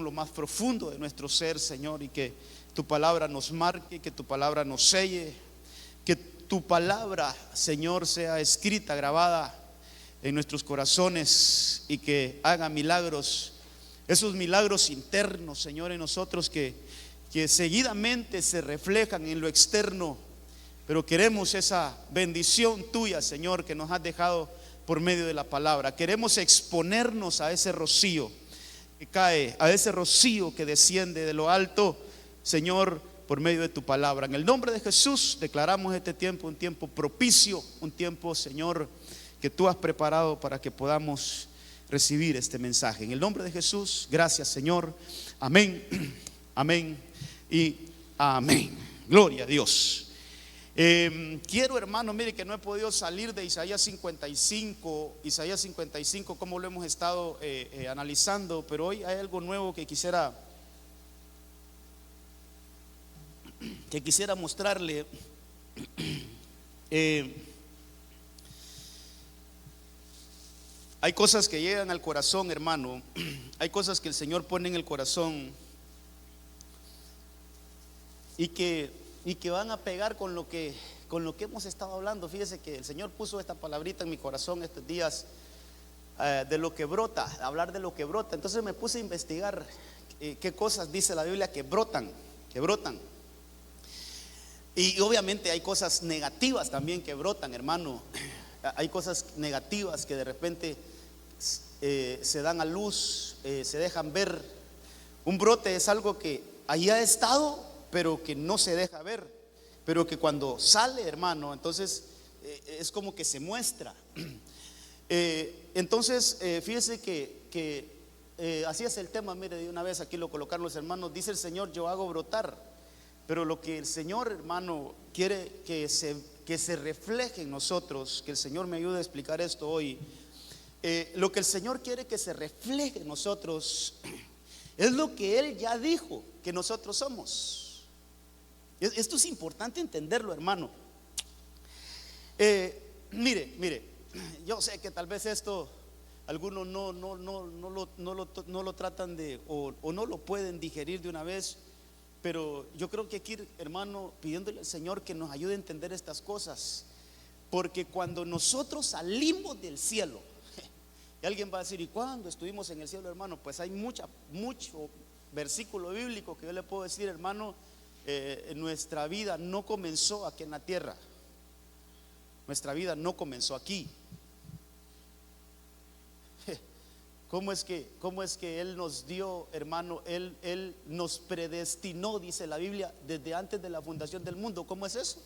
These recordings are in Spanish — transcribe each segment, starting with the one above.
lo más profundo de nuestro ser, Señor, y que tu palabra nos marque, que tu palabra nos selle, que tu palabra, Señor, sea escrita, grabada en nuestros corazones y que haga milagros, esos milagros internos, Señor, en nosotros que seguidamente se reflejan en lo externo. Pero queremos esa bendición tuya, Señor, que nos has dejado por medio de la palabra. Queremos exponernos a ese rocío que cae, a ese rocío que desciende de lo alto, Señor, por medio de tu palabra. En el nombre de Jesús declaramos este tiempo un tiempo propicio, un tiempo, Señor, que tú has preparado para que podamos recibir este mensaje. En el nombre de Jesús, gracias, Señor. Amén, amén y amén. Gloria a Dios. Quiero, hermano, mire que no he podido salir de Isaías 55, como lo hemos estado analizando, pero hoy hay algo nuevo que quisiera mostrarle. Hay cosas que llegan al corazón, hermano. Hay cosas que el Señor pone en el corazón y que van a pegar con lo que hemos estado hablando. Fíjese que el Señor puso esta palabrita en mi corazón estos días, de lo que brota, hablar de lo que brota. Entonces me puse a investigar qué cosas dice la Biblia que brotan. Y obviamente hay cosas negativas también que brotan, hermano. Hay cosas negativas que de repente se dan a luz, se dejan ver. Un brote es algo que ahí ha estado, pero que no se deja ver, pero que cuando sale, hermano, entonces es como que se muestra. Entonces fíjese que así es el tema. Mire, de una vez aquí lo colocaron los hermanos. Dice el Señor: yo hago brotar. Pero lo que el Señor, hermano, quiere que se refleje en nosotros, que el Señor me ayude a explicar esto hoy. Lo que el Señor quiere que se refleje en nosotros es lo que Él ya dijo que nosotros somos. Esto es importante entenderlo, hermano. Mire, yo sé que tal vez esto algunos no lo tratan de o no lo pueden digerir de una vez, pero yo creo que hay que ir, hermano, pidiéndole al Señor que nos ayude a entender estas cosas, porque cuando nosotros salimos del cielo, y alguien va a decir: ¿y cuándo estuvimos en el cielo, hermano? Pues hay mucho versículo bíblico que yo le puedo decir, hermano. Nuestra vida no comenzó aquí en la tierra. Nuestra vida no comenzó aquí. ¿Cómo es que Él nos dio, hermano? Él nos predestinó, dice la Biblia, desde antes de la fundación del mundo. ¿Cómo es eso?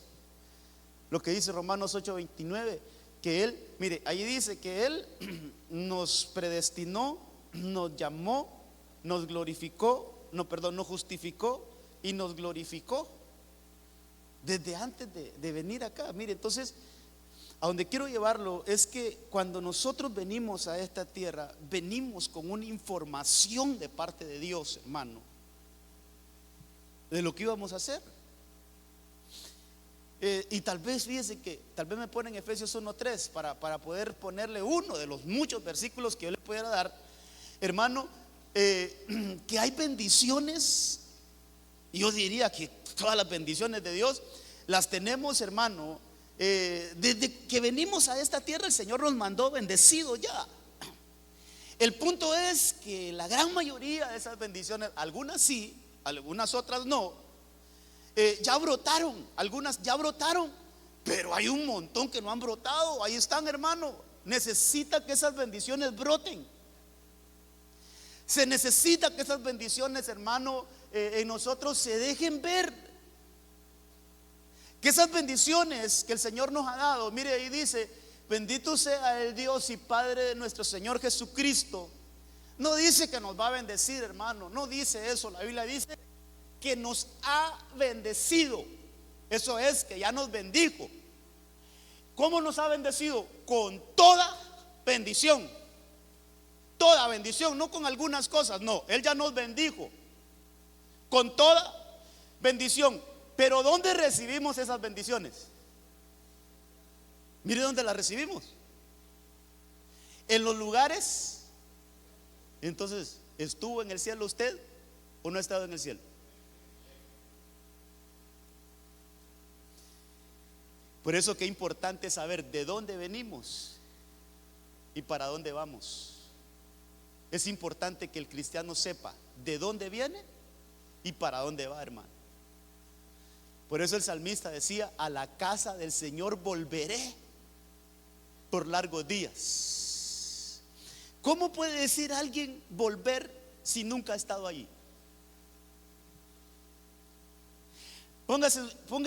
Lo que dice Romanos 8:29, que Él, mire, ahí dice que Él nos predestinó, nos llamó, nos glorificó, nos justificó y nos glorificó desde antes de venir acá. Mire, entonces, a donde quiero llevarlo es que cuando nosotros venimos a esta tierra, venimos con una información de parte de Dios, hermano, de lo que íbamos a hacer. Y tal vez, fíjese que tal vez me ponen Efesios 1:3 para poder ponerle uno de los muchos versículos que yo le pudiera dar, hermano, que hay bendiciones. Yo diría que todas las bendiciones de Dios las tenemos, hermano. Desde que venimos a esta tierra, el Señor nos mandó bendecidos ya. El punto es que la gran mayoría de esas bendiciones, algunas sí, algunas otras no, ya brotaron. Algunas ya brotaron, pero hay un montón que no han brotado. Ahí están, hermano. Necesita que esas bendiciones broten. Se necesita que esas bendiciones, hermano, en nosotros se dejen ver. Que esas bendiciones que el Señor nos ha dado, mire, ahí dice: bendito sea el Dios y Padre de nuestro Señor Jesucristo. No dice que nos va a bendecir, hermano. No dice eso. La Biblia dice que nos ha bendecido. Eso es, que ya nos bendijo. ¿Cómo nos ha bendecido? Con toda bendición. Toda bendición, no con algunas cosas, no. Él ya nos bendijo con toda bendición. Pero ¿dónde recibimos esas bendiciones? Mire dónde las recibimos. En los lugares. Entonces, ¿Estuvo en el cielo usted o no ha estado en el cielo? Por eso que es importante saber de dónde venimos y para dónde vamos. Es importante que el cristiano sepa de dónde viene y para dónde va, hermano. Por eso el salmista decía: a la casa del Señor volveré por largos días. ¿Cómo puede decir alguien volver si nunca ha estado allí? Ponga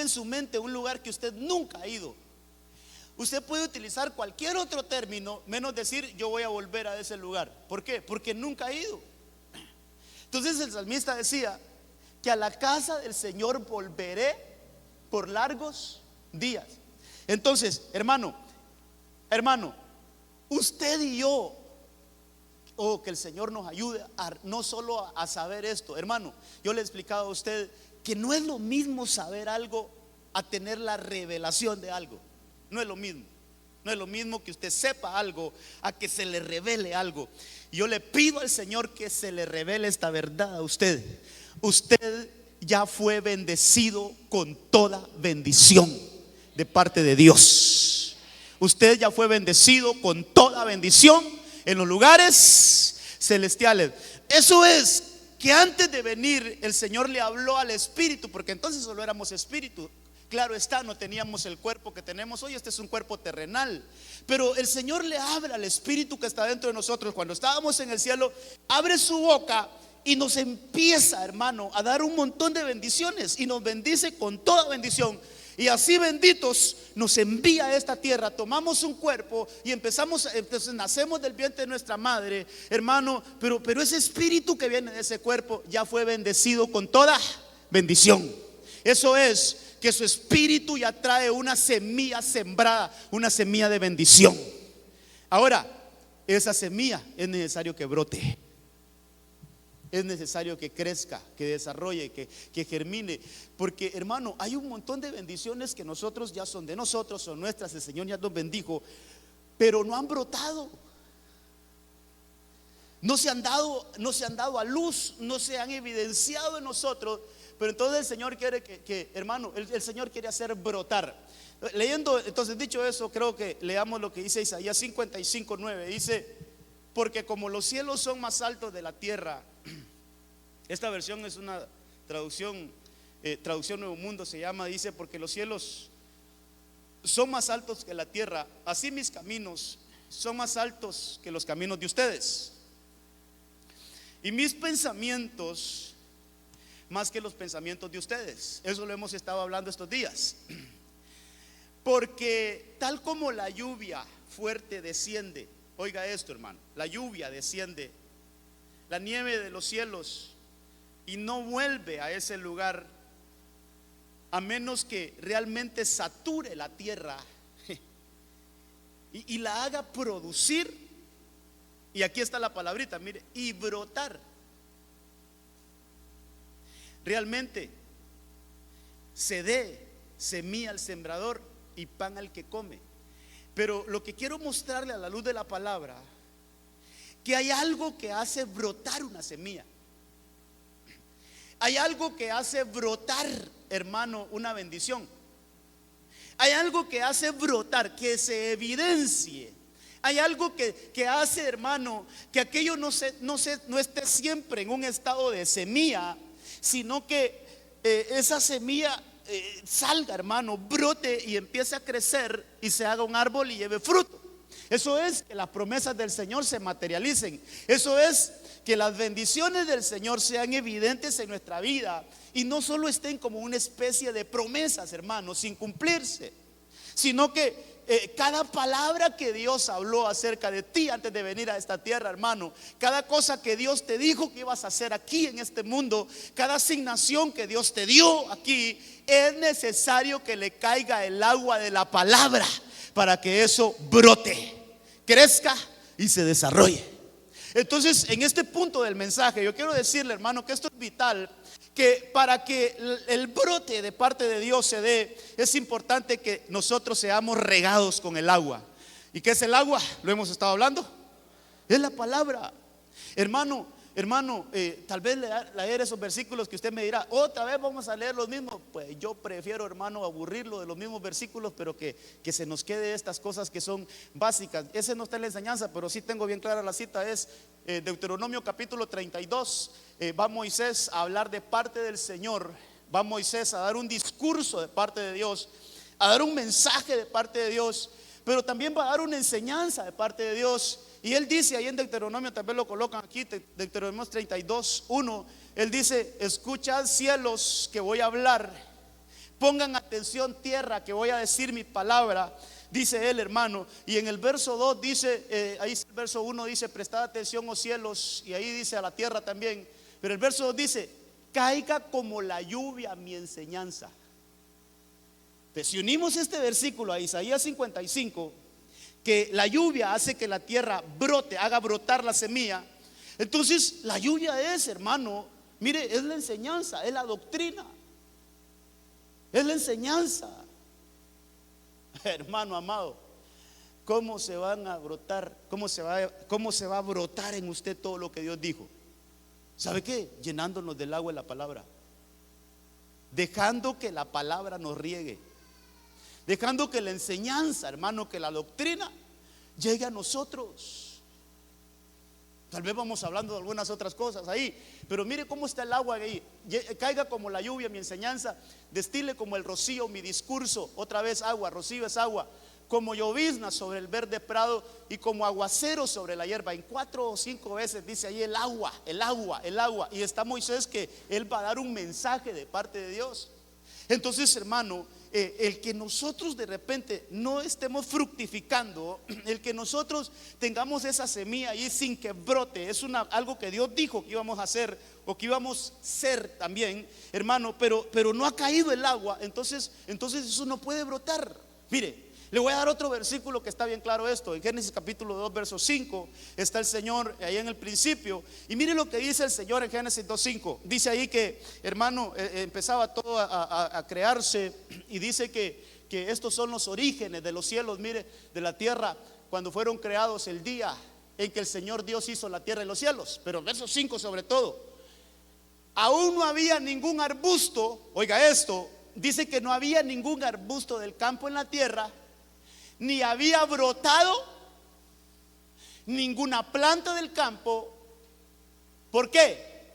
en su mente un lugar que usted nunca ha ido. Usted puede utilizar cualquier otro término menos decir yo voy a volver a ese lugar. ¿Por qué? Porque nunca ha ido. Entonces el salmista decía que a la casa del Señor volveré por largos días. Entonces, hermano, usted y yo, que el Señor nos ayude no solo a saber esto. Hermano, yo le he explicado a usted que no es lo mismo saber algo a tener la revelación de algo. No es lo mismo. No es lo mismo que usted sepa algo a que se le revele algo. Y yo le pido al Señor que se le revele esta verdad a usted. Usted ya fue bendecido con toda bendición de parte de Dios. Usted ya fue bendecido con toda bendición en los lugares celestiales. Eso es que antes de venir el Señor le habló al espíritu, porque entonces solo éramos espíritu. Claro está, no teníamos el cuerpo que tenemos hoy. Este es un cuerpo terrenal. Pero el Señor le habla al espíritu que está dentro de nosotros. Cuando estábamos en el cielo, abre su boca y nos empieza, hermano, a dar un montón de bendiciones. Y nos bendice con toda bendición. Y así benditos nos envía a esta tierra. Tomamos un cuerpo y entonces nacemos del vientre de nuestra madre, hermano. Pero ese espíritu que viene de ese cuerpo ya fue bendecido con toda bendición. Eso es que su espíritu ya trae una semilla sembrada, una semilla de bendición. Ahora, esa semilla es necesario que brote. Es necesario que crezca, que desarrolle, que germine. Porque, hermano, hay un montón de bendiciones que nosotros ya son de nosotros, son nuestras. El Señor ya nos bendijo, pero no han brotado. No se han dado a luz, no se han evidenciado en nosotros. Pero entonces el Señor quiere hermano, el Señor quiere hacer brotar. Leyendo, entonces dicho eso, creo que leamos lo que dice Isaías 55:9. Dice: porque como los cielos son más altos de la tierra. Esta versión es una traducción Nuevo Mundo se llama. Dice: porque los cielos son más altos que la tierra, así mis caminos son más altos que los caminos de ustedes, y mis pensamientos más que los pensamientos de ustedes. Eso lo hemos estado hablando estos días. Porque tal como la lluvia fuerte desciende, oiga esto, hermano, la lluvia desciende, la nieve de los cielos, y no vuelve a ese lugar a menos que realmente sature la tierra y la haga producir. Y aquí está la palabrita, mire, y brotar. Realmente se dé semilla al sembrador y pan al que come. Pero lo que quiero mostrarle a la luz de la palabra, que hay algo que hace brotar una semilla. Hay algo que hace brotar, hermano, una bendición. Hay algo que hace brotar, que se evidencie. Hay algo que hace, hermano, que aquello no esté siempre en un estado de semilla, sino que esa semilla salga, hermano, brote y empiece a crecer y se haga un árbol y lleve fruto. Eso es que las promesas del Señor se materialicen. Eso es que las bendiciones del Señor sean evidentes en nuestra vida y no solo estén como una especie de promesas, hermano, sin cumplirse, sino que cada palabra que Dios habló acerca de ti antes de venir a esta tierra, hermano, cada cosa que Dios te dijo que ibas a hacer aquí en este mundo, cada asignación que Dios te dio aquí, es necesario que le caiga el agua de la palabra para que eso brote, crezca y se desarrolle. Entonces, en este punto del mensaje, yo quiero decirle, hermano, que esto es vital. Que para que el brote de parte de Dios se dé, es importante que nosotros seamos regados con el agua. ¿Y qué es el agua? Lo hemos estado hablando. Es la palabra. Hermano, hermano, tal vez leer esos versículos que usted me dirá, otra vez vamos a leer los mismos. Pues yo prefiero, hermano, aburrirlo de los mismos versículos, pero que se nos quede estas cosas que son básicas. Ese no está en la enseñanza, pero sí tengo bien clara la cita. Es Deuteronomio capítulo 32. Va Moisés a hablar de parte del Señor. Va Moisés a dar un discurso de parte de Dios, a dar un mensaje de parte de Dios, pero también va a dar una enseñanza de parte de Dios. Y él dice ahí en Deuteronomio, tal vez lo colocan aquí, Deuteronomio 32:1, él dice: escuchad cielos que voy a hablar, pongan atención tierra que voy a decir mi palabra, dice él, hermano. Y en el verso 2 dice, ahí el verso 1 dice: prestad atención, oh cielos, y ahí dice a la tierra también. Pero el verso 2 dice: caiga como la lluvia mi enseñanza. Entonces, si unimos este versículo a Isaías 55, que la lluvia hace que la tierra brote, haga brotar la semilla, entonces la lluvia es, hermano, mire, es la enseñanza, es la doctrina, es la enseñanza. Hermano amado, ¿cómo se van a brotar? ¿Cómo se va a brotar en usted todo lo que Dios dijo? ¿Sabe qué? Llenándonos del agua de la palabra, dejando que la palabra nos riegue, dejando que la enseñanza, hermano, que la doctrina llegue a nosotros. Tal vez vamos hablando de algunas otras cosas ahí, pero mire cómo está el agua ahí. Caiga como la lluvia mi enseñanza, destile como el rocío mi discurso. Otra vez agua, rocío es agua. Como llovizna sobre el verde prado y como aguacero sobre la hierba. En 4 o 5 veces dice ahí el agua, el agua, el agua. Y está Moisés, que él va a dar un mensaje de parte de Dios. Entonces, hermano, el que nosotros de repente no estemos fructificando, el que nosotros tengamos esa semilla ahí sin que brote, es algo que Dios dijo que íbamos a hacer o que íbamos a ser también, hermano, pero no ha caído el agua, entonces eso no puede brotar. Mire, le voy a dar otro versículo que está bien claro esto. En Génesis capítulo 2 verso 5 está el Señor ahí en el principio. Y mire lo que dice el Señor en Génesis 2:5. Dice ahí que, hermano, empezaba todo a crearse. Y dice que estos son los orígenes de los cielos, mire, de la tierra, cuando fueron creados el día en que el Señor Dios hizo la tierra y los cielos. Pero verso 5 sobre todo: aún no había ningún arbusto, oiga esto, dice que no había ningún arbusto del campo en la tierra, ni había brotado ninguna planta del campo. ¿Por qué?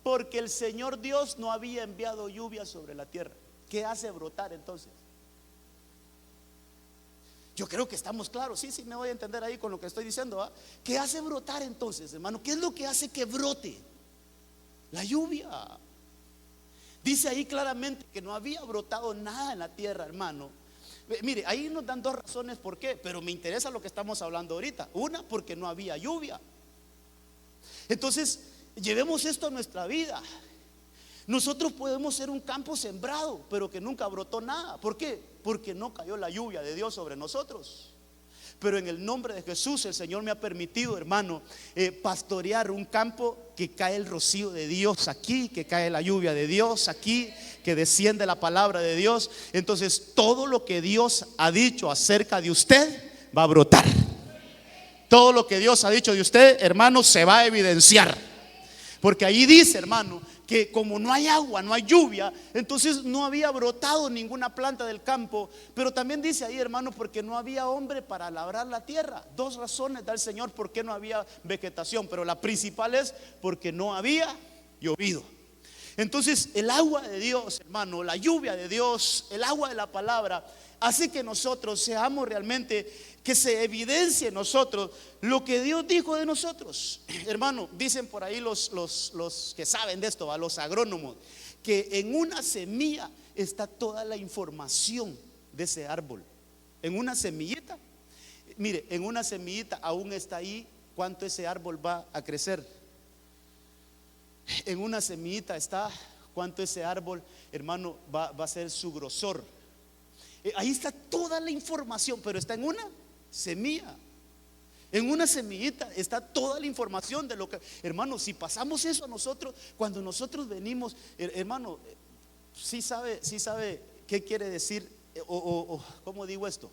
Porque el Señor Dios no había enviado lluvia sobre la tierra. ¿Qué hace brotar entonces? Yo creo que estamos claros. Sí, me voy a entender ahí con lo que estoy diciendo, ¿eh? ¿Qué hace brotar entonces, hermano? ¿Qué es lo que hace que brote? La lluvia. Dice ahí claramente que no había brotado nada en la tierra, hermano. Mire, ahí nos dan 2 razones por qué, pero me interesa lo que estamos hablando ahorita. Una, porque no había lluvia. Entonces, llevemos esto a nuestra vida. Nosotros podemos ser un campo sembrado, pero que nunca brotó nada. ¿Por qué? Porque no cayó la lluvia de Dios sobre nosotros. Pero en el nombre de Jesús, el Señor me ha permitido, hermano, pastorear un campo que cae el rocío de Dios aquí, que cae la lluvia de Dios aquí, que desciende la palabra de Dios. Entonces, todo lo que Dios ha dicho acerca de usted va a brotar. Todo lo que Dios ha dicho de usted, hermano, se va a evidenciar. Porque ahí dice, hermano, que como no hay agua, no hay lluvia, entonces no había brotado ninguna planta del campo. Pero también dice ahí, hermano, porque no había hombre para labrar la tierra. 2 razones da el Señor por qué no había vegetación, pero la principal es porque no había llovido. Entonces el agua de Dios, hermano, la lluvia de Dios, el agua de la palabra, hace que nosotros seamos realmente, que se evidencie en nosotros lo que Dios dijo de nosotros. Hermano, dicen por ahí los que saben de esto, a los agrónomos, que en una semilla está toda la información de ese árbol. En una semillita, mire, en una semillita aún está ahí cuánto ese árbol va a crecer. En una semillita está cuánto ese árbol, hermano, va a ser su grosor. Ahí está toda la información, pero está en una semilla. En una semillita está toda la información de lo que, hermano, si pasamos eso a nosotros, cuando nosotros venimos, hermano, sí sabe qué quiere decir, o ¿cómo digo esto?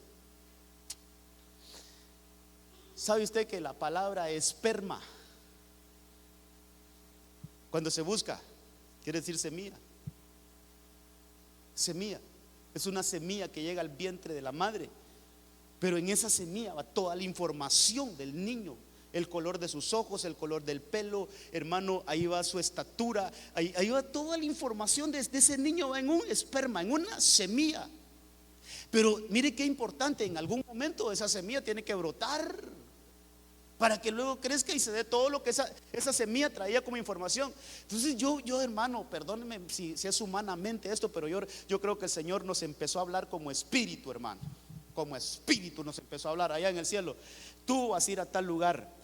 ¿Sabe usted que la palabra esperma Cuando se busca, quiere decir semilla. Semilla. Es una semilla que llega al vientre de la madre. Pero en esa semilla va toda la información del niño. El color de sus ojos, el color del pelo, hermano, ahí va su estatura, ahí va toda la información de ese niño, va en un esperma, en una semilla. Pero mire qué importante, en algún momento esa semilla tiene que brotar para que luego crezca y se dé todo lo que esa semilla traía como información. Entonces yo hermano, perdóneme si es humanamente esto, pero yo creo que el Señor nos empezó a hablar como espíritu, hermano. Como espíritu nos empezó a hablar allá en el cielo. Tú vas a ir a tal lugar,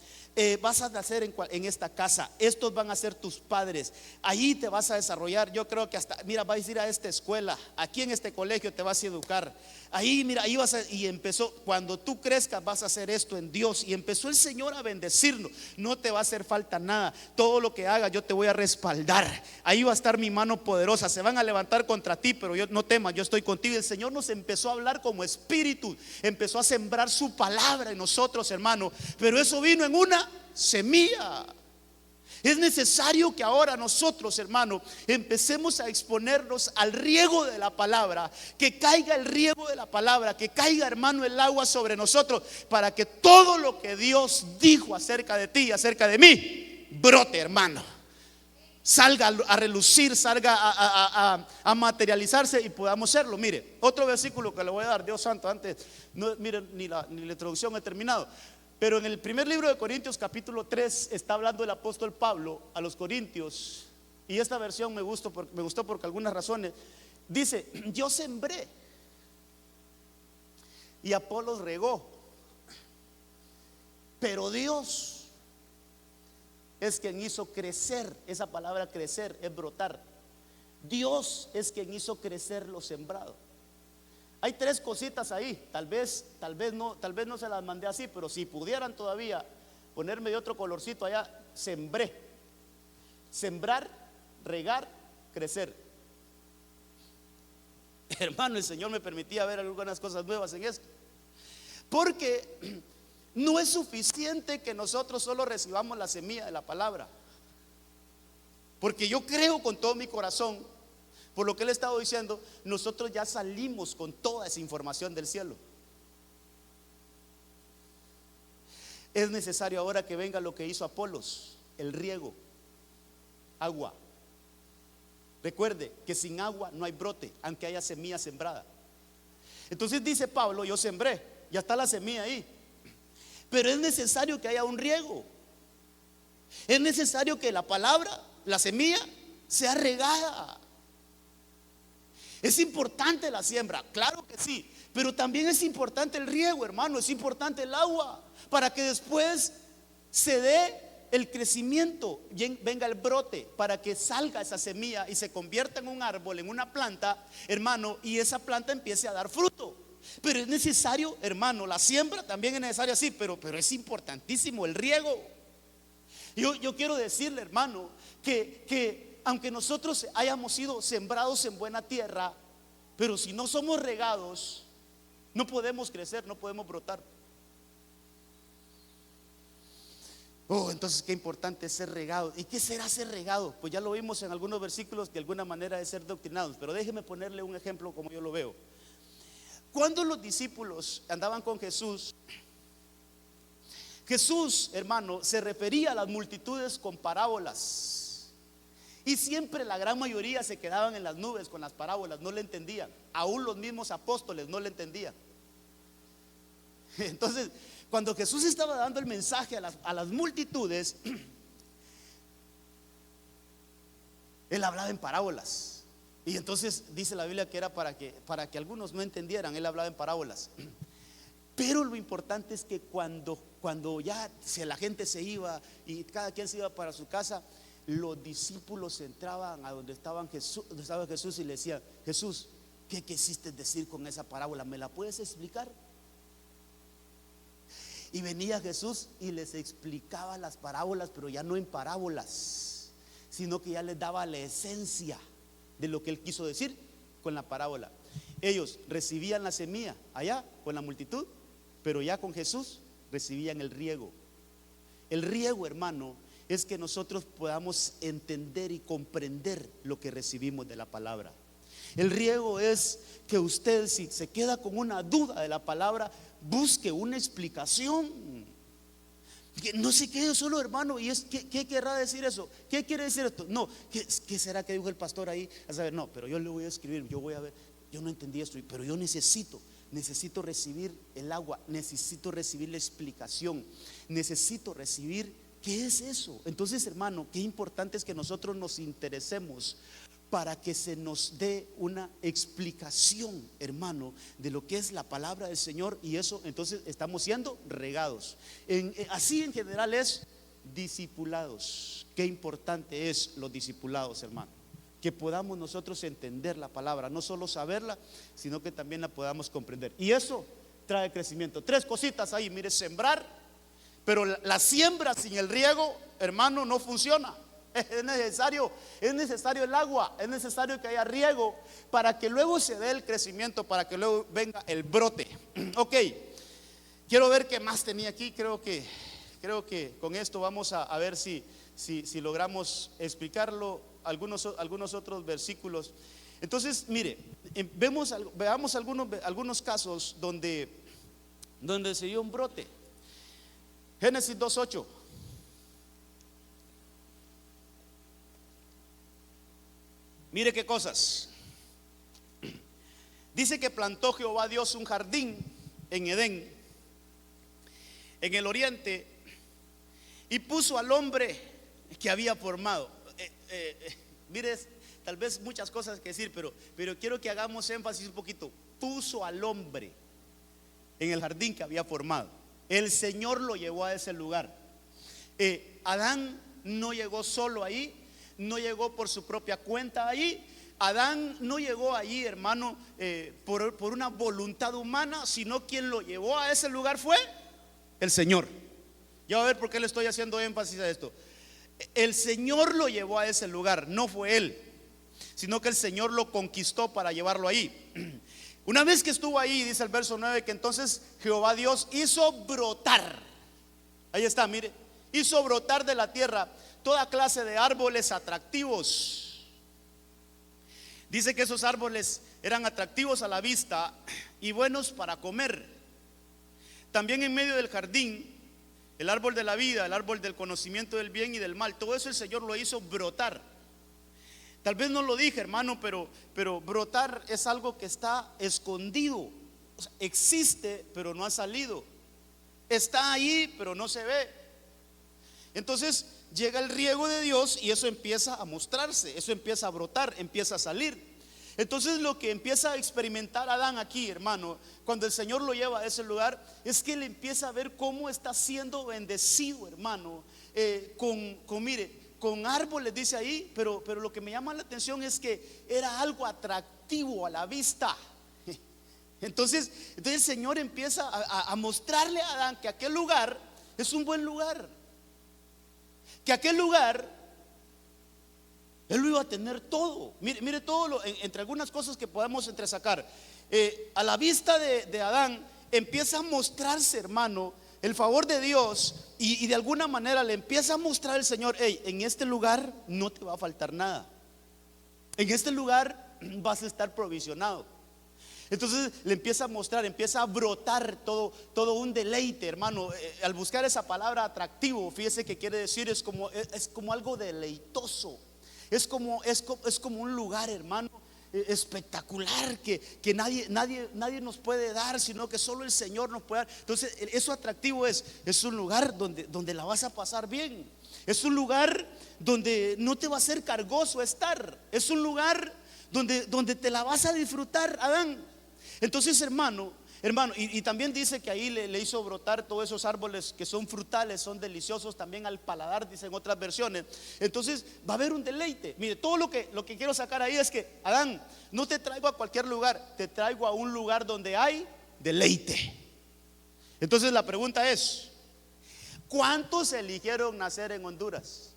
vas a nacer en esta casa, estos van a ser tus padres, allí te vas a desarrollar. Yo creo que hasta, mira, vas a ir a esta escuela, aquí en este colegio te vas a educar, ahí, mira, ahí vas a, y empezó, cuando tú crezcas vas a hacer esto en Dios. Y empezó el Señor a bendecirnos. No te va a hacer falta nada, todo lo que hagas yo te voy a respaldar, ahí va a estar mi mano poderosa. Se van a levantar contra ti, pero yo, no temas, yo estoy contigo. El Señor nos empezó a hablar como espíritu, empezó a sembrar su palabra en nosotros, hermano. Pero eso vino en una semilla. Es necesario que ahora nosotros, hermano, empecemos a exponernos al riego de la palabra, que caiga el riego de la palabra, que caiga, hermano, el agua sobre nosotros, para que todo lo que Dios dijo acerca de ti, acerca de mí, brote, hermano, salga a relucir, salga a materializarse y podamos serlo. Mire, otro versículo que le voy a dar, Dios santo, antes, no, miren, ni la introducción he terminado. Pero en el primer libro de Corintios, capítulo 3, está hablando el apóstol Pablo a los corintios. Y esta versión me gustó porque algunas razones. Dice: yo sembré y Apolos regó, pero Dios es quien hizo crecer. Esa palabra crecer es brotar. Dios es quien hizo crecer lo sembrado. Hay tres cositas ahí, tal vez no se las mandé así, pero si pudieran todavía ponerme de otro colorcito allá: sembré, sembrar, regar, crecer. Hermano, el Señor me permitía ver algunas cosas nuevas en esto, porque no es suficiente que nosotros solo recibamos la semilla de la palabra, porque yo creo con todo mi corazón, por lo que él ha estado diciendo, nosotros ya salimos con toda esa información del cielo. Es necesario ahora que venga lo que hizo Apolos, el riego, agua. Recuerde que sin agua no hay brote, aunque haya semilla sembrada. Entonces dice Pablo: yo sembré, ya está la semilla ahí, pero es necesario que haya un riego. Es necesario que la palabra, la semilla, sea regada. Es importante la siembra, claro que sí, pero también es importante el riego, hermano. Es importante el agua para que después se dé el crecimiento, venga el brote, para que salga esa semilla y se convierta en un árbol, en una planta, hermano, y esa planta empiece a dar fruto. Pero es necesario, hermano, la siembra también es necesaria, sí, pero es importantísimo el riego. Yo quiero decirle, hermano, que aunque nosotros hayamos sido sembrados en buena tierra, pero si no somos regados, no podemos crecer, no podemos brotar. Entonces qué importante es ser regado. ¿Y qué será ser regado? Pues ya lo vimos en algunos versículos, de alguna manera de ser doctrinados. Pero déjeme ponerle un ejemplo como yo lo veo. Cuando los discípulos andaban con Jesús, hermano, se refería a las multitudes con parábolas. Y siempre la gran mayoría se quedaban en las nubes con las parábolas, no le entendían. Aún los mismos apóstoles no le entendían. Entonces, cuando Jesús estaba dando el mensaje a las multitudes, él hablaba en parábolas. Y entonces dice la Biblia que era para que algunos no entendieran, él hablaba en parábolas. Pero lo importante es que cuando ya la gente se iba y cada quien se iba para su casa, los discípulos entraban a donde estaba Jesús y le decían: Jesús, ¿qué quisiste decir con esa parábola? ¿Me la puedes explicar? Y venía Jesús y les explicaba las parábolas, pero ya no en parábolas, sino que ya les daba la esencia de lo que él quiso decir con la parábola. Ellos recibían la semilla allá con la multitud, pero ya con Jesús recibían el riego. El riego, hermano, es que nosotros podamos entender y comprender lo que recibimos de la palabra. El riego es que usted, si se queda con una duda de la palabra, busque una explicación. Que no se quede solo, hermano, y ¿qué querrá decir eso? ¿Qué quiere decir esto? No, ¿qué será que dijo el pastor ahí? A saber, no, pero yo le voy a escribir, yo voy a ver, yo no entendí esto, pero yo necesito recibir el agua, necesito recibir la explicación, necesito recibir ¿qué es eso? Entonces, hermano, qué importante es que nosotros nos interesemos para que se nos dé una explicación, hermano, de lo que es la palabra del Señor. Y eso, entonces, estamos siendo regados. Así en general es discipulados. Qué importante es los discipulados, hermano. Que podamos nosotros entender la palabra, no solo saberla, sino que también la podamos comprender. Y eso trae crecimiento. 3 cositas ahí, mire, sembrar. Pero la siembra sin el riego, hermano, no funciona. Es necesario el agua, es necesario que haya riego para que luego se dé el crecimiento, para que luego venga el brote. Ok, quiero ver qué más tenía aquí. Creo que con esto vamos a ver si logramos explicarlo, algunos otros versículos. Entonces, mire, veamos algunos casos donde se dio un brote. Génesis 2:8. Mire qué cosas. Dice que plantó Jehová Dios un jardín en Edén, en el oriente, y puso al hombre que había formado. Mire, tal vez muchas cosas que decir, pero quiero que hagamos énfasis un poquito. Puso al hombre en el jardín que había formado. El Señor lo llevó a ese lugar. Adán no llegó solo ahí, no llegó por su propia cuenta ahí. Adán no llegó allí, hermano, por una voluntad humana, sino quien lo llevó a ese lugar fue el Señor. Ya va a ver por qué le estoy haciendo énfasis a esto. El Señor lo llevó a ese lugar, no fue él, sino que el Señor lo conquistó para llevarlo ahí. Una vez que estuvo ahí, dice el verso 9, que entonces Jehová Dios hizo brotar. Ahí está, mire, hizo brotar de la tierra toda clase de árboles atractivos. Dice que esos árboles eran atractivos a la vista y buenos para comer. También en medio del jardín, el árbol de la vida, el árbol del conocimiento del bien y del mal, todo eso el Señor lo hizo brotar. Tal vez no lo dije, hermano, pero brotar es algo que está escondido. O sea, existe, pero no ha salido. Está ahí, pero no se ve. Entonces llega el riego de Dios y eso empieza a mostrarse, eso empieza a brotar, empieza a salir. Entonces lo que empieza a experimentar Adán aquí, hermano, cuando el Señor lo lleva a ese lugar, es que él empieza a ver cómo está siendo bendecido, hermano, con árboles, dice ahí, pero lo que me llama la atención es que era algo atractivo a la vista. Entonces el Señor empieza a mostrarle a Adán que aquel lugar es un buen lugar, que aquel lugar él lo iba a tener todo. Mire todo entre algunas cosas que podemos entresacar. A la vista de Adán empieza a mostrarse, hermano, el favor de Dios y de alguna manera le empieza a mostrar el Señor: hey, en este lugar no te va a faltar nada, en este lugar vas a estar provisionado. Entonces le empieza a mostrar, empieza a brotar todo un deleite, hermano. Al buscar esa palabra atractivo, fíjese que quiere decir es como algo deleitoso. Es como un lugar, hermano, espectacular que nadie nos puede dar, sino que solo el Señor nos puede dar. Entonces eso atractivo es un lugar donde la vas a pasar bien. Es un lugar donde no te va a ser cargoso estar. Es un lugar donde te la vas a disfrutar, Adán. Entonces, hermano, y también dice que ahí le hizo brotar todos esos árboles que son frutales, son deliciosos también al paladar, dicen otras versiones. Entonces va a haber un deleite. Mire, todo lo que quiero sacar ahí es que, Adán, no te traigo a cualquier lugar, te traigo a un lugar donde hay deleite. Entonces la pregunta es: ¿cuántos eligieron nacer en Honduras?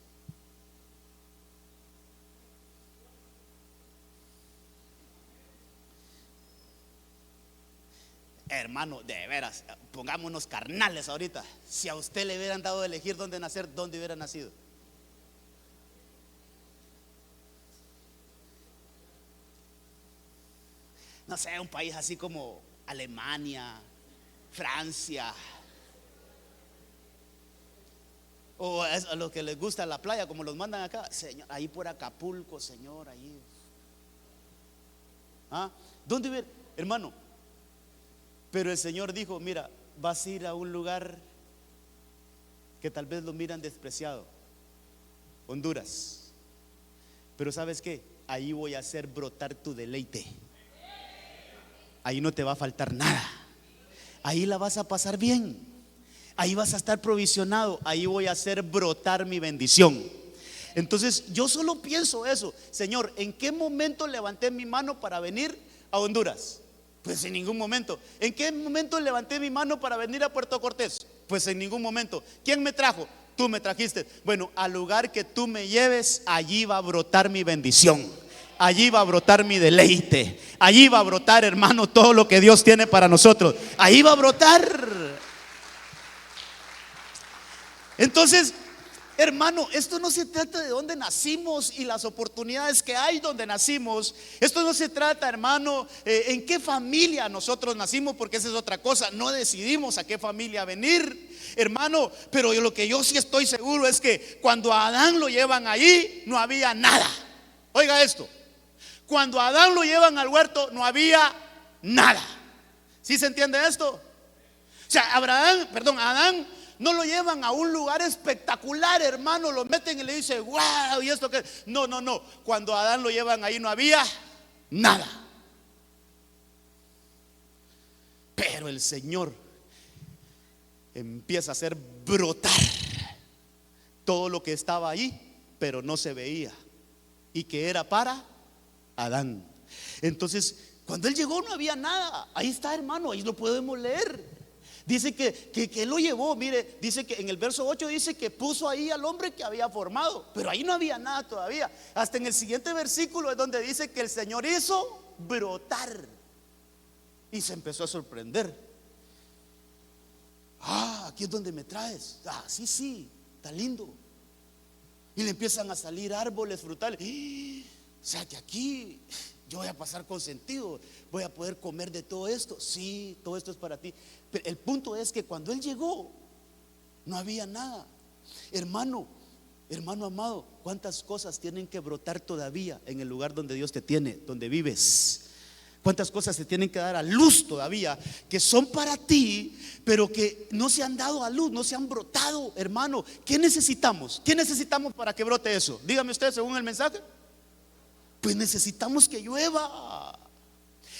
Hermano, de veras, pongámonos carnales ahorita. Si a usted le hubieran dado a elegir dónde nacer, ¿dónde hubiera nacido? no sé, un país así como Alemania, Francia, o a los que les gusta la playa, como los mandan acá, Señor, ahí por Acapulco, Señor, ahí. ¿Ah? ¿Dónde ver, hermano? Pero el Señor dijo: mira, vas a ir a un lugar que tal vez lo miran despreciado, Honduras, pero ¿sabes qué? Ahí voy a hacer brotar tu deleite. Ahí no te va a faltar nada. Ahí la vas a pasar bien. Ahí vas a estar provisionado. Ahí voy a hacer brotar mi bendición. Entonces yo solo pienso eso: Señor, ¿en qué momento levanté mi mano para venir a Honduras? Pues en ningún momento. ¿En qué momento levanté mi mano para venir a Puerto Cortés? Pues en ningún momento. ¿Quién me trajo? Tú me trajiste. Bueno, al lugar que tú me lleves, allí va a brotar mi bendición. Allí va a brotar mi deleite. Allí va a brotar, hermano, todo lo que Dios tiene para nosotros. Ahí va a brotar. Entonces, hermano, esto no se trata de dónde nacimos y las oportunidades que hay donde nacimos. Esto no se trata, hermano, en qué familia nosotros nacimos, porque esa es otra cosa. No decidimos a qué familia venir, hermano. Pero lo que yo sí estoy seguro es que cuando a Adán lo llevan ahí, no había nada. Oiga esto: cuando a Adán lo llevan al huerto, no había nada. ¿Sí se entiende esto? O sea, Adán no lo llevan a un lugar espectacular, hermano, lo meten y le dicen: wow, y esto que. No. Cuando a Adán lo llevan ahí no había nada. Pero el Señor empieza a hacer brotar todo lo que estaba ahí, pero no se veía, y que era para Adán. Entonces, cuando él llegó no había nada. Ahí está, hermano, ahí lo podemos leer. Dice que él lo llevó, mire, dice que en el verso 8 dice que puso ahí al hombre que había formado, pero ahí no había nada todavía. Hasta en el siguiente versículo es donde dice que el Señor hizo brotar, y se empezó a sorprender. Aquí es donde me traes. Sí, está lindo. Y le empiezan a salir árboles frutales. O sea que aquí yo voy a pasar consentido, voy a poder comer de todo esto. Sí, todo esto es para ti. Pero el punto es que cuando él llegó, no había nada. Hermano amado, ¿cuántas cosas tienen que brotar todavía en el lugar donde Dios te tiene, donde vives? ¿Cuántas cosas se tienen que dar a luz todavía, que son para ti, pero que no se han dado a luz, no se han brotado, hermano? ¿Qué necesitamos? ¿Qué necesitamos para que brote eso? Dígame usted según el mensaje. Pues necesitamos que llueva.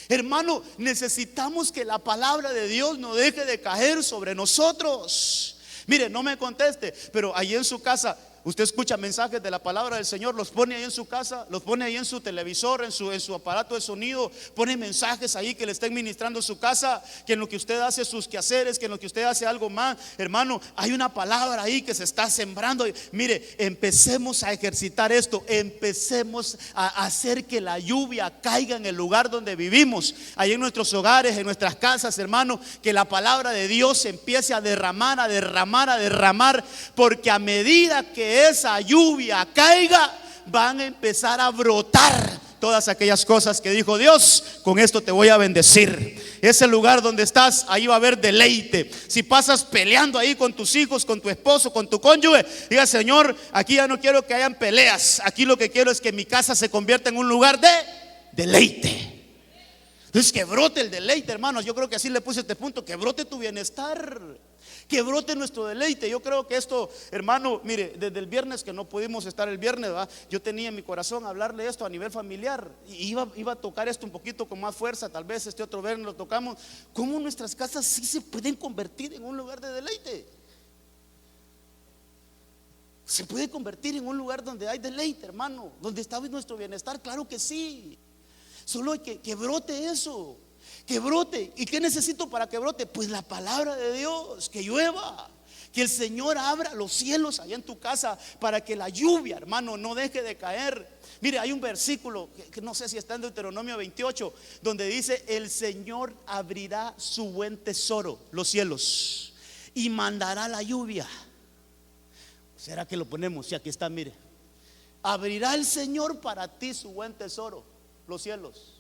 Hermano, necesitamos que la palabra de Dios no deje de caer sobre nosotros. Mire, no me conteste, pero ahí en su casa usted escucha mensajes de la palabra del Señor, los pone ahí en su casa, los pone ahí en su televisor, en su aparato de sonido, pone mensajes ahí que le estén ministrando su casa, que en lo que usted hace sus quehaceres, que en lo que usted hace algo más, hermano, hay una palabra ahí que se está sembrando. Mire, empecemos a ejercitar esto, empecemos a hacer que la lluvia caiga en el lugar donde vivimos, ahí en nuestros hogares, en nuestras casas, hermano, que la palabra de Dios empiece a derramar, porque a medida que esa lluvia caiga, van a empezar a brotar todas aquellas cosas que dijo Dios: con esto te voy a bendecir. Ese lugar donde estás, ahí va a haber deleite. Si pasas peleando ahí con tus hijos, con tu esposo, con tu cónyuge, diga: Señor, aquí ya no quiero que hayan peleas, aquí lo que quiero es que mi casa se convierta en un lugar de deleite. Entonces, que brote el deleite, hermanos. Yo creo que así le puse este punto: que brote tu bienestar, que brote nuestro deleite. Yo creo que esto, hermano, mire, desde el viernes que no pudimos estar el viernes, ¿verdad? Yo tenía en mi corazón hablarle esto a nivel familiar, y iba a tocar esto un poquito con más fuerza. Tal vez este otro viernes lo tocamos. Cómo nuestras casas sí se pueden convertir en un lugar de deleite. Se puede convertir en un lugar donde hay deleite, hermano, donde está nuestro bienestar. Claro que sí. Solo hay que brote eso, que brote. ¿Y qué necesito para que brote? Pues la palabra de Dios, que llueva, que el Señor abra los cielos allá en tu casa para que la lluvia, hermano, no deje de caer. Mire, hay un versículo que no sé si está en Deuteronomio 28, donde dice: el Señor abrirá su buen tesoro, los cielos, y mandará la lluvia. ¿Será que lo ponemos? Sí, aquí está, mire. Abrirá el Señor para ti su buen tesoro, los cielos,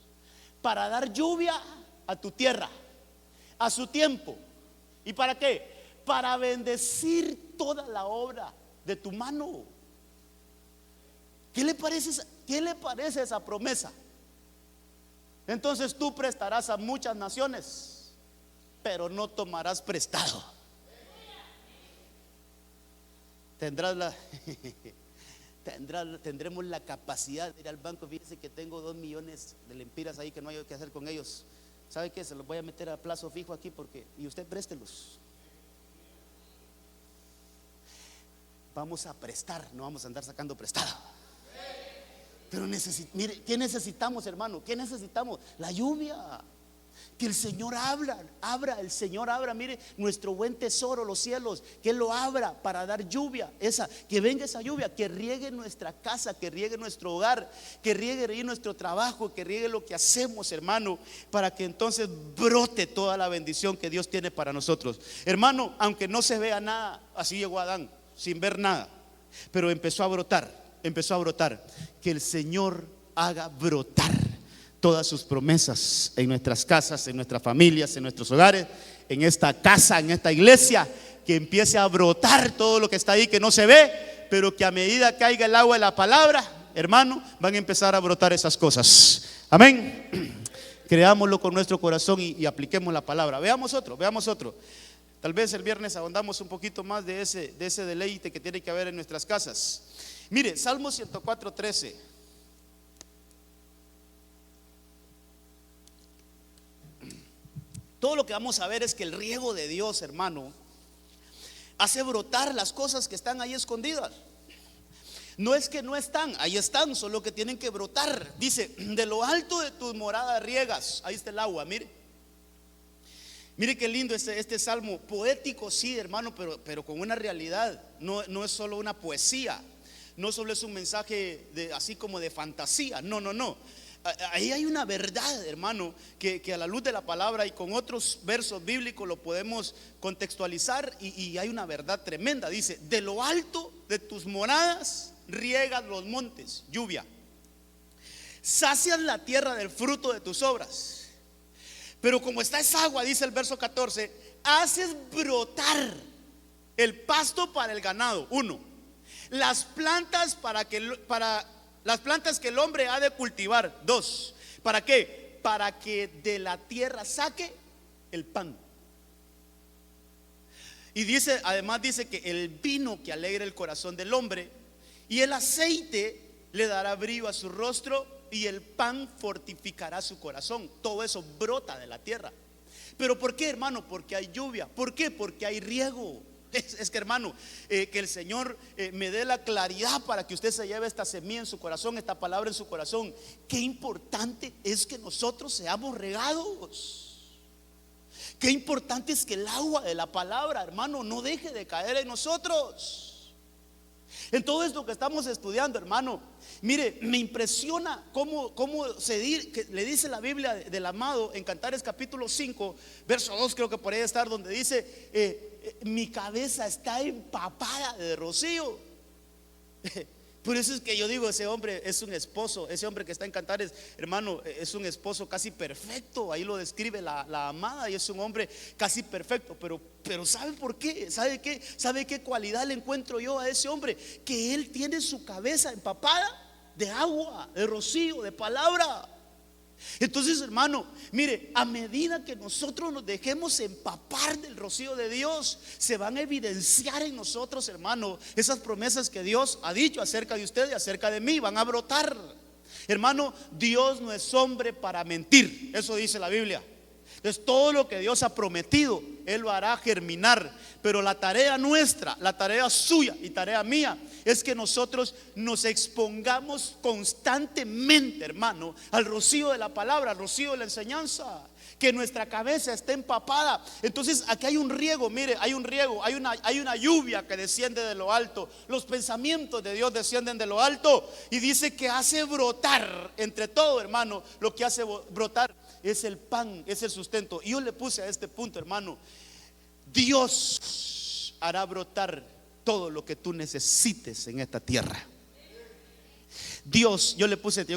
para dar lluvia a tu tierra, a su tiempo. ¿Y para qué? Para bendecir toda la obra de tu mano. ¿Qué le parece esa promesa? Entonces tú prestarás a muchas naciones, pero no tomarás prestado. Tendremos la capacidad de ir al banco. Fíjese que tengo 2 millones de lempiras ahí que no hay que hacer con ellos. ¿Sabe qué? Se los voy a meter a plazo fijo aquí y usted préstelos. Vamos a prestar, no vamos a andar sacando prestado. Pero mire, ¿qué necesitamos, hermano? ¿Qué necesitamos? La lluvia. Que el Señor abra, el Señor abra, mire, nuestro buen tesoro, los cielos, que Él lo abra para dar lluvia, que venga esa lluvia, que riegue nuestra casa, que riegue nuestro hogar, que riegue nuestro trabajo, que riegue lo que hacemos, hermano, para que entonces brote toda la bendición que Dios tiene para nosotros. Hermano, aunque no se vea nada, así llegó Adán, sin ver nada, pero empezó a brotar, que el Señor haga brotar todas sus promesas en nuestras casas, en nuestras familias, en nuestros hogares, en esta casa, en esta iglesia, que empiece a brotar todo lo que está ahí que no se ve, pero que a medida que caiga el agua de la palabra, hermano, van a empezar a brotar esas cosas. Amén. Creámoslo con nuestro corazón y apliquemos la palabra. Veamos otro. Tal vez el viernes ahondamos un poquito más de ese deleite que tiene que haber en nuestras casas. Mire, Salmo 104:13. Todo lo que vamos a ver es que el riego de Dios, hermano, hace brotar las cosas que están ahí escondidas. No es que no están, ahí están, solo que tienen que brotar. Dice, de lo alto de tus moradas riegas. Ahí está el agua, mire. Mire qué lindo este salmo, poético sí, hermano, pero con una realidad. No es solo una poesía, no solo es un mensaje así como de fantasía. No. Ahí hay una verdad, hermano, que a la luz de la palabra y con otros versos bíblicos lo podemos contextualizar, y hay una verdad tremenda. Dice, de lo alto de tus moradas riegas los montes, lluvia, sacias la tierra del fruto de tus obras. Pero como está esa agua, dice el verso 14, haces brotar el pasto para el ganado. 1. Las plantas las plantas que el hombre ha de cultivar. 2. ¿Para qué? Para que de la tierra saque el pan. Y además dice que el vino que alegra el corazón del hombre, y el aceite le dará brillo a su rostro, y el pan fortificará su corazón. Todo eso brota de la tierra. ¿Pero por qué, hermano? Porque hay lluvia. ¿Por qué? Porque hay riego. Es que, hermano, que el Señor me dé la claridad para que usted se lleve esta semilla en su corazón, esta palabra en su corazón. Qué importante es que nosotros seamos regados. Qué importante es que el agua de la palabra, hermano, no deje de caer en nosotros. En todo esto que estamos estudiando, hermano, mire, me impresiona cómo que le dice la Biblia del amado en Cantares capítulo 5, verso 2, creo que por ahí está, donde dice, mi cabeza está empapada de rocío. Por eso es que yo digo, ese hombre es un esposo, ese hombre que está en Cantares, hermano, es un esposo casi perfecto. Ahí lo describe la amada, y es un hombre casi perfecto. Pero ¿sabe por qué? ¿Sabe qué? ¿Sabe qué cualidad le encuentro yo a ese hombre? Que él tiene su cabeza empapada de agua, de rocío, de palabra. Entonces, hermano, mire, a medida que nosotros nos dejemos empapar del rocío de Dios, se van a evidenciar en nosotros, hermano, esas promesas que Dios ha dicho acerca de usted y acerca de mí, van a brotar. Hermano, Dios no es hombre para mentir, eso dice la Biblia. Entonces, todo lo que Dios ha prometido, Él lo hará germinar. Pero la tarea nuestra, la tarea suya y tarea mía, es que nosotros nos expongamos constantemente, hermano, al rocío de la palabra, al rocío de la enseñanza. Que nuestra cabeza esté empapada. Entonces aquí hay un riego, mire, hay un riego, hay una lluvia que desciende de lo alto. Los pensamientos de Dios descienden de lo alto, y dice que hace brotar entre todo, hermano. Lo que hace brotar es el pan, es el sustento. Y yo le puse a este punto, hermano, Dios hará brotar todo lo que tú necesites en esta tierra. Dios, yo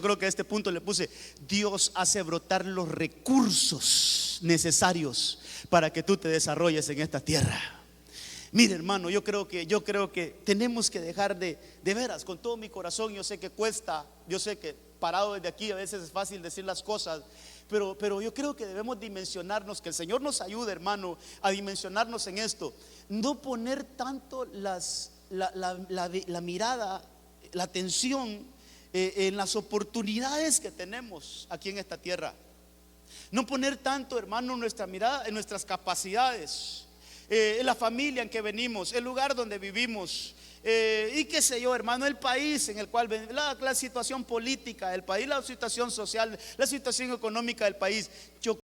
creo que a este punto le puse, Dios hace brotar los recursos necesarios para que tú te desarrolles en esta tierra. Mire, hermano, yo creo que tenemos que dejar de veras, con todo mi corazón, yo sé que cuesta, yo sé que parado desde aquí a veces es fácil decir las cosas, pero yo creo que debemos dimensionarnos, que el Señor nos ayude, hermano, a dimensionarnos en esto. No poner tanto la mirada, la atención en las oportunidades que tenemos aquí en esta tierra. No poner tanto, hermano, nuestra mirada en nuestras capacidades, en la familia en que venimos, el lugar donde vivimos, y qué sé yo, hermano, el país en el cual la situación política del país, la situación social, la situación económica del país. Yo